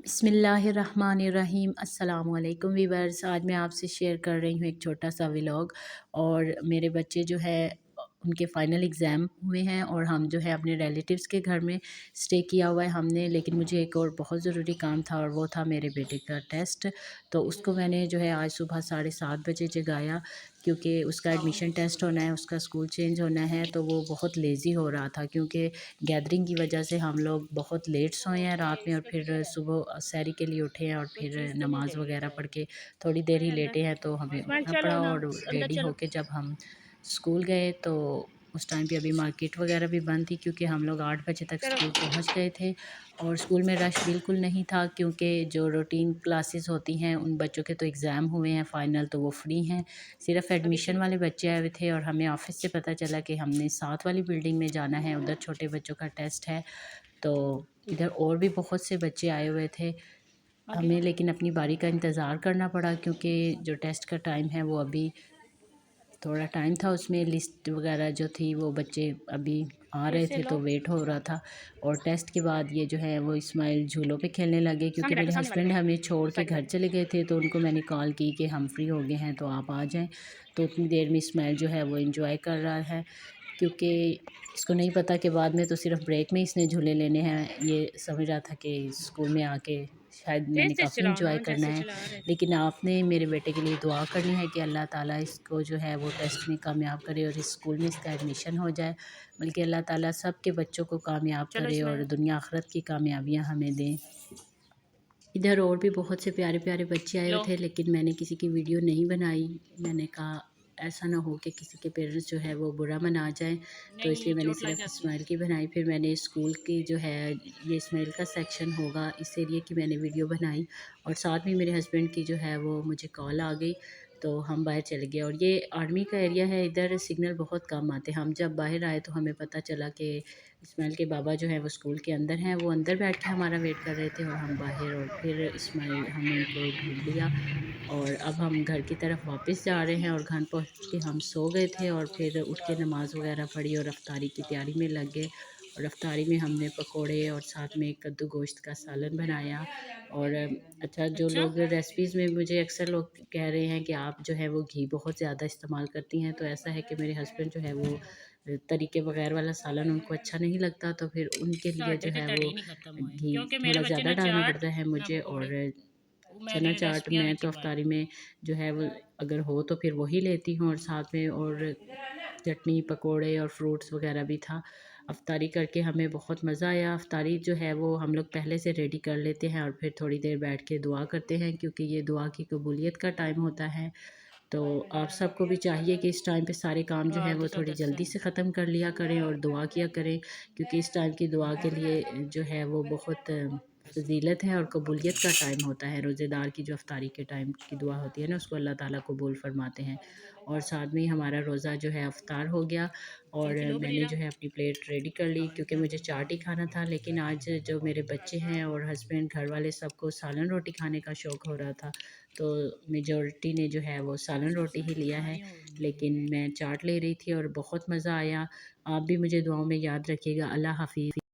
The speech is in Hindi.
बिस्मिल्लाहिर्रहमानिर्रहीम अस्सलाम वालेकुम वीवर्स। आज मैं आपसे शेयर कर रही हूँ एक छोटा सा व्लॉग। और मेरे बच्चे जो है उनके फ़ाइनल एग्ज़ाम हुए हैं और हम जो है अपने रिलेटिव्स के घर में स्टे किया हुआ है हमने। लेकिन मुझे एक और बहुत ज़रूरी काम था और वो था मेरे बेटे का टेस्ट। तो उसको मैंने जो है आज सुबह 7:30 बजे जगाया, क्योंकि उसका एडमिशन टेस्ट होना है, उसका स्कूल चेंज होना है। तो वो बहुत लेज़ी हो रहा था, क्योंकि गैदरिंग की वजह से हम लोग बहुत लेट सोए हैं रात में और फिर सुबह सहरी के लिए उठे हैं और फिर नमाज़ वगैरह पढ़ के थोड़ी देर ही लेटे हैं। तो हमें उठना पड़ा और रेडी होके जब हम स्कूल गए तो उस टाइम पे अभी मार्केट वगैरह भी बंद थी, क्योंकि हम लोग 8 बजे तक स्कूल पहुंच गए थे। और स्कूल में रश बिल्कुल नहीं था, क्योंकि जो रूटीन क्लासेस होती हैं उन बच्चों के तो एग्ज़ाम हुए हैं फ़ाइनल, तो वो फ्री हैं। सिर्फ एडमिशन वाले बच्चे आए हुए थे और हमें ऑफ़िस से पता चला कि हमने साथ वाली बिल्डिंग में जाना है, उधर छोटे बच्चों का टेस्ट है। तो इधर और भी बहुत से बच्चे आए हुए थे हमें, लेकिन अपनी बारी का इंतज़ार करना पड़ा, क्योंकि जो टेस्ट का टाइम है वो अभी थोड़ा टाइम था। उसमें लिस्ट वगैरह जो थी वो बच्चे अभी आ रहे थे, तो वेट हो रहा था। और टेस्ट के बाद ये जो है वो इस्माइल झूलों पे खेलने लगे, क्योंकि मेरे हस्बैंड हमें छोड़ के घर चले गए थे। तो उनको मैंने कॉल की कि हम फ्री हो गए हैं तो आप आ जाएं। तो उतनी देर में इस्माइल जो है वो इंजॉय कर रहा है, क्योंकि इसको नहीं पता कि बाद में तो सिर्फ ब्रेक में इसने झूले लेने हैं। ये समझ रहा था कि स्कूल में आके शायद मैंने काफ़ी इंजॉय करना है। लेकिन आपने मेरे बेटे के लिए दुआ करनी है कि अल्लाह ताला इसको जो है वो टेस्ट में कामयाब करे और इस स्कूल में इसका एडमिशन हो जाए। बल्कि अल्लाह ताला सब के बच्चों को कामयाब करे और दुनिया आखिरत की कामयाबियाँ हमें दें। इधर और भी बहुत से प्यारे प्यारे बच्चे आए हुए थे, लेकिन मैंने किसी की वीडियो नहीं बनाई। मैंने कहा ऐसा ना हो कि किसी के पेरेंट्स जो है वो बुरा मना जाएं, तो इसलिए मैंने सिर्फ इस्माइल की बनाई। फिर मैंने स्कूल की जो है ये इस्माइल का सेक्शन होगा इस एरिया की मैंने वीडियो बनाई। और साथ में मेरे हस्बैंड की जो है वो मुझे कॉल आ गई, तो हम बाहर चले गए। और ये आर्मी का एरिया है, इधर सिग्नल बहुत कम आते। हम जब बाहर आए तो हमें पता चला कि इस्माइल के बाबा जो है वो स्कूल के अंदर हैं, वो अंदर बैठ के हमारा वेट कर रहे थे और हम बाहर। और फिर इस्माइल हमने उनको ढूंढ लिया और अब हम घर की तरफ वापस जा रहे हैं। और घर पहुंच के हम सो गए थे और फिर उठ के नमाज़ वगैरह पढ़ी और अफ्तारी की तैयारी में लग गए। और अफ्तारी में हमने पकोड़े और साथ में कद्दू गोश्त का सालन बनाया। और अच्छा, जो लोग रेसिपीज़ में मुझे अक्सर लोग कह रहे हैं कि आप जो है वो घी बहुत ज़्यादा इस्तेमाल करती हैं, तो ऐसा है कि मेरे हस्बैंड जो है वो तरीके बगैर वाला सालन उनको अच्छा नहीं लगता, तो फिर उनके लिए जो है वो घी थोड़ा ज़्यादा डालना पड़ता है मुझे। और चना चाट मैं तो अफ्तारी में जो है वो अगर हो तो फिर वही लेती हूँ, और साथ में और चटनी पकोड़े और फ्रूट्स वगैरह भी था। अफ्तारी करके हमें बहुत मज़ा आया। अफ्तारी जो है वो हम लोग पहले से रेडी कर लेते हैं और फिर थोड़ी देर बैठ के दुआ करते हैं, क्योंकि ये दुआ की कबूलियत का टाइम होता है। तो आप सबको भी चाहिए कि इस टाइम पे सारे काम जो है वो थोड़ी जल्दी से ख़त्म कर लिया करें और दुआ किया करें, क्योंकि इस टाइम की दुआ के लिए जो है वो बहुत फ़जीलत है और कबूलियत का टाइम होता है। रोज़ेदार की जो अफ्तारी के टाइम की दुआ होती है ना, उसको अल्लाह ताला कबूल फ़रमाते हैं। और साथ में ही हमारा रोज़ा जो है अफ्तार हो गया। और मैंने जो है अपनी प्लेट रेडी कर ली, क्योंकि मुझे चाट ही खाना था। लेकिन आज जो मेरे बच्चे हैं और हस्बैंड घर वाले सबको सालन रोटी खाने का शौक़ हो रहा था, तो मेजॉरिटी ने जो है वो सालन रोटी ही लिया है। लेकिन मैं चाट ले रही थी और बहुत मज़ा आया। आप भी मुझे दुआओं में याद रखिएगा। अल्लाह हाफ़िज़।